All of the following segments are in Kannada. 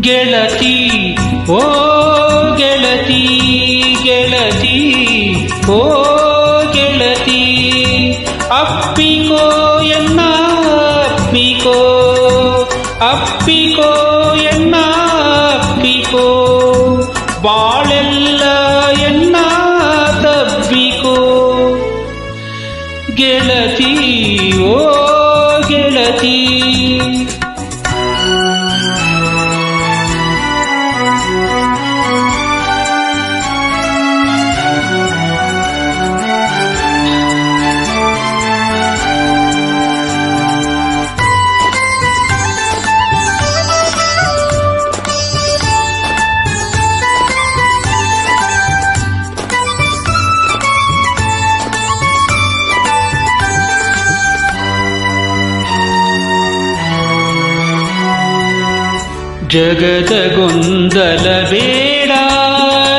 ಗೆಳತಿ ಓ ಗೆಳತಿ ಗೆಳತಿ ಓ ಗೆಳತಿ ಅಪ್ಪಿಕೋ ಎನ್ನ ಅಪ್ಪಿಕೋ ಅಪ್ಪಿಕೋ ಎನ್ನ ಅಪ್ಪಿಕೋ ಬಾಳೆಲ್ಲ ಎನ್ನ ತಬ್ಬಿಕೋ ಗೆಳತಿ ಓ ಗೆಳತಿ ಜಗದ ಗೊಂದಲ ಬೇಡ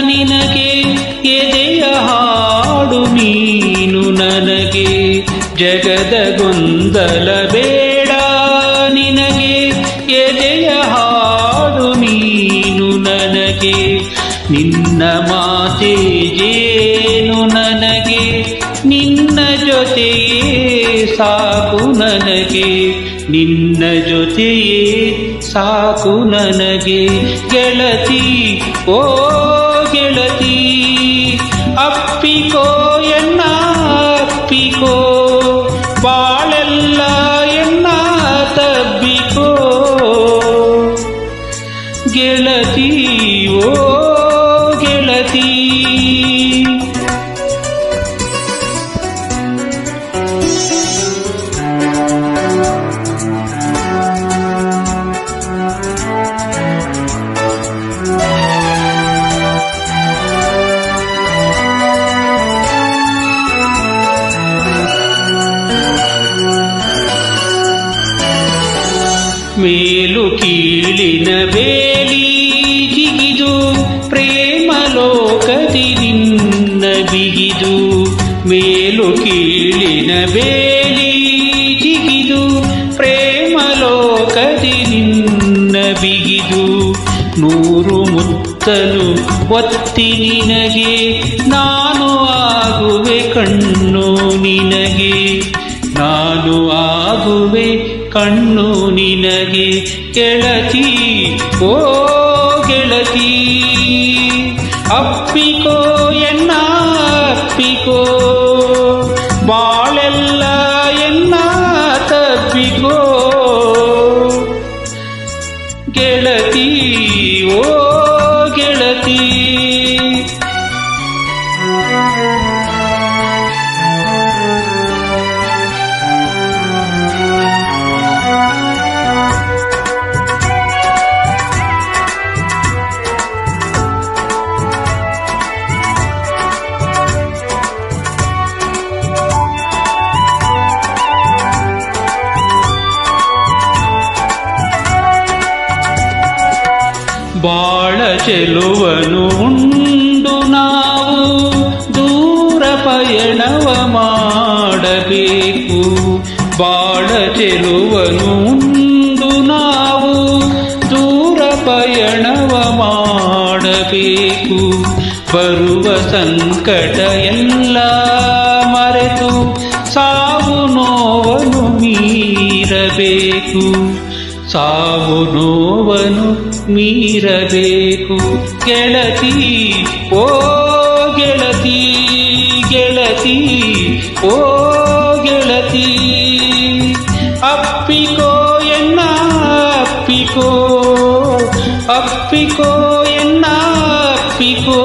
ನಿನಗೆ ಎದೆಯ ಹಾಡು ನೀನು ನನಗೆ ಜಗದ ಗೊಂದಲ ಬೇಡ ನಿನಗೆ ಎದೆಯ ಹಾಡು ನೀನು ನನಗೆ ನಿನ್ನ ಮಾತೆ ಜೇನು ನನಗೆ ನಿನ್ನ ಜೊತೆಯೇ ಸಾಕು ನನಗೆ ನಿನ್ನ ಜೊತೆಯೇ ಸಾಕು ನನಗೆ ಗೆಳತಿ ಓ ಗೆಳತಿ ಅಪ್ಪಿಕೋ ಎನ್ನ ಅಪ್ಪಿಕೋ ಬಾಳೆಲ್ಲ ಎನ್ನ ತಬ್ಬಿಕೋ ಗೆಳತಿ ಓ ಗೆಳತಿ ಮೇಲು ಕೀಳಿನ ಬೇಲಿ ಜಿಗಿದು ಪ್ರೇಮ ಲೋಕದಿ ನಿನ್ನ ಬಿಗಿದು ಮೇಲು ಕೀಳಿನ ಬೇಲಿ ಜಿಗಿದು ಪ್ರೇಮ ಲೋಕದಿ ನಿನ್ನ ಬಿಗಿದು ನೂರು ಮುತ್ತಲು ಒತ್ತಿ ನಿನಗೆ ನಾನು ಆಗುವೆ ಕಣ್ಣು ನಿನಗೆ ನಾನು ಆಗುವೆ ಕಣ್ಣು ನಿನಗೆ ಗೆಳತಿ ಓ ಗೆಳತಿ ಅಪ್ಪಿಕೋ ಎನ್ನ ಅಪ್ಪಿಕೋ ಬಾಳೆಲ್ಲ ಎನ್ನ ತಬ್ಬಿಕೋ ಗೆಳತಿ ಓ ಗೆಳತಿ ಬಾಳ ಚೆಲುವನು ಉಂಡು ನಾವು ದೂರ ಪಯಣವ ಮಾಡಬೇಕು ಬಾಳ ಚೆಲುವನು ಉಂಡು ನಾವು ದೂರ ಪಯಣವ ಮಾಡಬೇಕು ಬರುವ ಸಂಕಟ ಎಲ್ಲ ಮರೆತು ಸಾವು ನೋವನ್ನು ಮೀರಬೇಕು ಸಾವು ನೋವನ್ನು ಮೀರಬೇಕು ಗೆಳತಿ ಓ ಗೆಳತಿ ಗೆಳತಿ ಓ ಗೆಳತಿ ಅಪ್ಪಿಕೋ ಎನ್ನ ಅಪ್ಪಿಕೋ ಅಪ್ಪಿಕೋ ಎನ್ನ ಅಪ್ಪಿಕೋ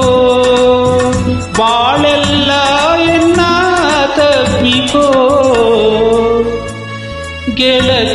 ಬಾಳೆಲ್ಲ ಎನ್ನ ತಬ್ಬಿಕೋ ಗೆಳತಿ